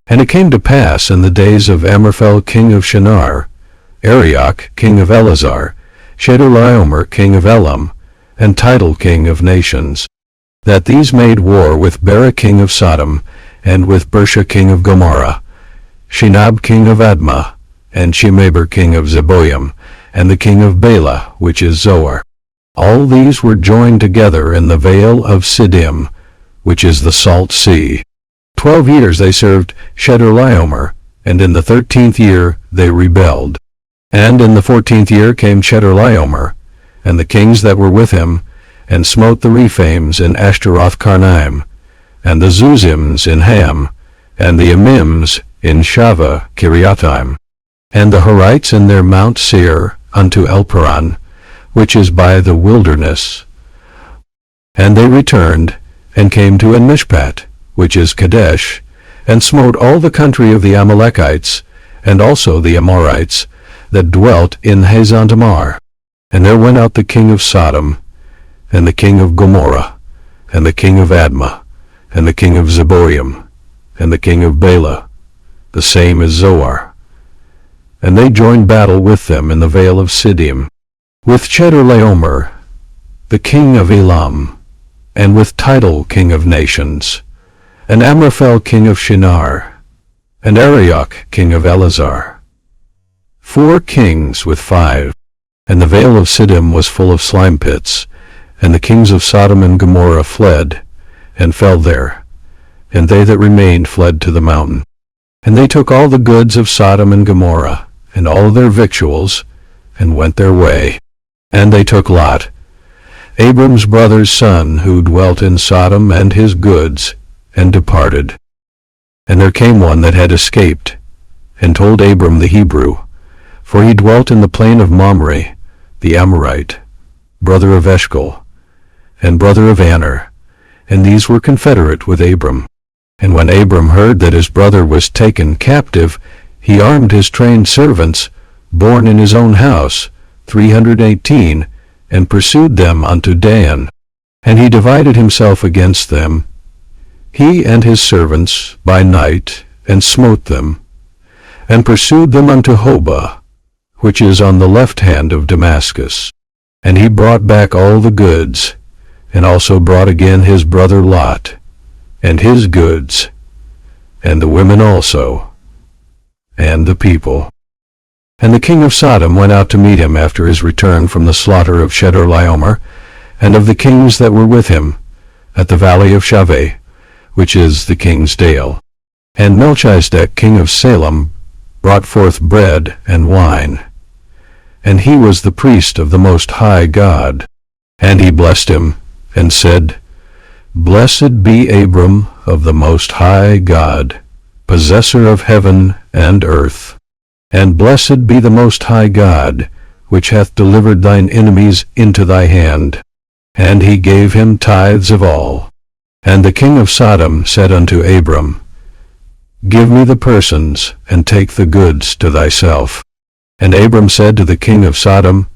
And it came to pass in the days of Amraphel king of Shinar, Arioch king of Elazar, Chedorlaomer king of Elam, and Tidal king of nations, that these made war with Bera king of Sodom, and with Bersha king of Gomorrah, Shinab king of Admah, and Shemeber king of Zeboim, and the king of Bela, which is Zoar. All these were joined together in the vale of Siddim, which is the salt sea. 12 years they served Chedorlaomer, and in the 13th year they rebelled. And in the 14th year came Chedorlaomer, and the kings that were with him, and smote the Rephaims in Ashtaroth-Karnaim, and the Zuzims in Ham, and the Amims in Shaveh Kiriathaim, and the Horites in their Mount Seir unto Elparan, which is by the wilderness. And they returned, and came to En-Mishpat, which is Kadesh, and smote all the country of the Amalekites, and also the Amorites, that dwelt in Hazan-Tamar. And there went out the king of Sodom, and the king of Gomorrah, and the king of Admah, and the king of Zeboim, and the king of Bela, the same as Zoar. And they joined battle with them in the vale of Siddim, with Chedorlaomer, the king of Elam, and with Tidal king of nations, and Amraphel king of Shinar, and Arioch king of Elazar. 4 kings with 5. And the vale of Siddim was full of slime pits, and the kings of Sodom and Gomorrah fled, and fell there, and they that remained fled to the mountain. And they took all the goods of Sodom and Gomorrah, and all their victuals, and went their way. And they took Lot, Abram's brother's son, who dwelt in Sodom, and his goods, and departed. And there came one that had escaped, and told Abram the Hebrew, for he dwelt in the plain of Mamre, the Amorite, brother of Eshcol, and brother of Aner, and these were confederate with Abram. And when Abram heard that his brother was taken captive, he armed his trained servants, born in his own house, 318, and pursued them unto Dan. And he divided himself against them, he and his servants, by night, and smote them, and pursued them unto Hobah, which is on the left hand of Damascus. And he brought back all the goods, and also brought again his brother Lot, and his goods, and the women also, and the people. And the king of Sodom went out to meet him after his return from the slaughter of Chedorlaomer, and of the kings that were with him, at the valley of Shaveh, which is the king's dale. And Melchizedek king of Salem brought forth bread and wine, and he was the priest of the Most High God. And he blessed him, and said, Blessed be Abram of the Most High God, possessor of heaven and earth. And blessed be the Most High God, which hath delivered thine enemies into thy hand. And he gave him tithes of all. And the king of Sodom said unto Abram, Give me the persons, and take the goods to thyself. And Abram said to the king of Sodom,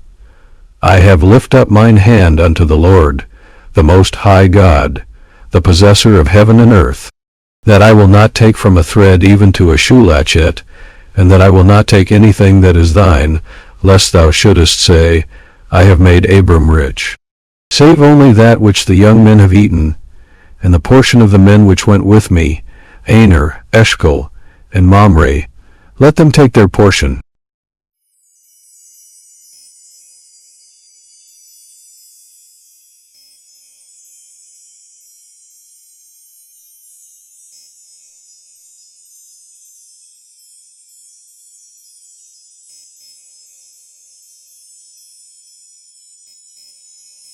I have lift up mine hand unto the Lord, the Most High God, the possessor of heaven and earth, that I will not take from a thread even to a shoe latchet, and that I will not take anything that is thine, lest thou shouldest say, I have made Abram rich. Save only that which the young men have eaten, and the portion of the men which went with me, Aner, Eshcol, and Mamre, let them take their portion.